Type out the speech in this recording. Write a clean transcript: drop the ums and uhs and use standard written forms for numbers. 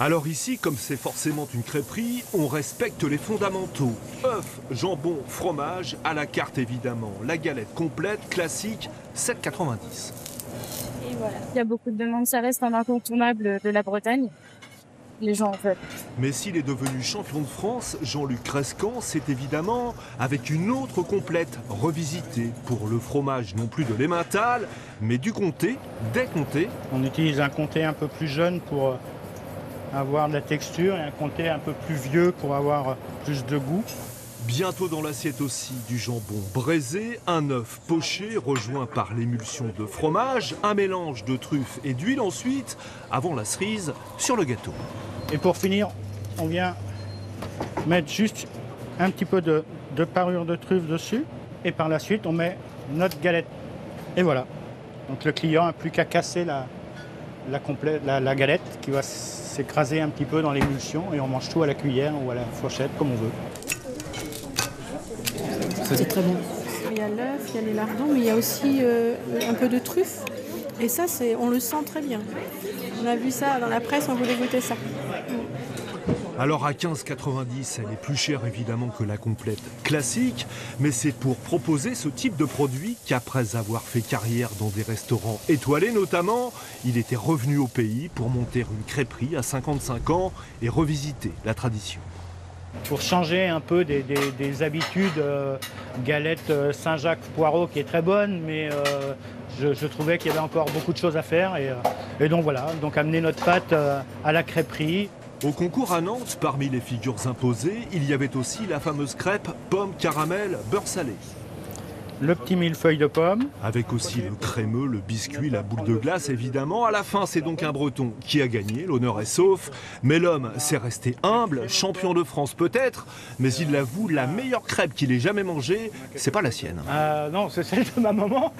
Alors ici, comme c'est forcément une crêperie, on respecte les fondamentaux. Œufs, jambon, fromage, à la carte évidemment. La galette complète, classique, 7,90. Et voilà. Il y a beaucoup de demandes, ça reste un incontournable de la Bretagne. Les gens en veulent. Mais s'il est devenu champion de France, Jean-Luc Rescan, c'est évidemment avec une autre complète, revisitée. Pour le fromage, non plus de l'Emmental, mais du comté, des comtés. On utilise un comté un peu plus jeune pour avoir de la texture et un comté un peu plus vieux pour avoir plus de goût. Bientôt dans l'assiette aussi du jambon braisé, un œuf poché rejoint par l'émulsion de fromage, un mélange de truffes et d'huile ensuite, avant la cerise, sur le gâteau. Et pour finir, on vient mettre juste un petit peu de parure de truffe dessus. Et par la suite, on met notre galette. Et voilà. Donc le client n'a plus qu'à casser la galette qui va s'écraser un petit peu dans l'émulsion. Et on mange tout à la cuillère ou à la fourchette, comme on veut. C'est très bon. Il y a l'œuf, il y a les lardons, mais il y a aussi un peu de truffe. Et ça, on le sent très bien. On a vu ça dans la presse, on voulait goûter ça. Alors à 15,90, elle est plus chère évidemment que la complète classique, mais c'est pour proposer ce type de produit qu'après avoir fait carrière dans des restaurants étoilés notamment, il était revenu au pays pour monter une crêperie à 55 ans et revisiter la tradition. Pour changer un peu des habitudes, galette Saint-Jacques poireau qui est très bonne, mais je trouvais qu'il y avait encore beaucoup de choses à faire. Et donc voilà, donc amener notre pâte à la crêperie. Au concours à Nantes, parmi les figures imposées, il y avait aussi la fameuse crêpe pomme caramel beurre salé. Le petit millefeuille de pommes. Avec aussi le crémeux, le biscuit, la boule de glace évidemment. À la fin, c'est donc un Breton qui a gagné, l'honneur est sauf. Mais l'homme s'est resté humble, champion de France peut-être, mais il l'avoue, la meilleure crêpe qu'il ait jamais mangée, c'est pas la sienne. Non, c'est celle de ma maman.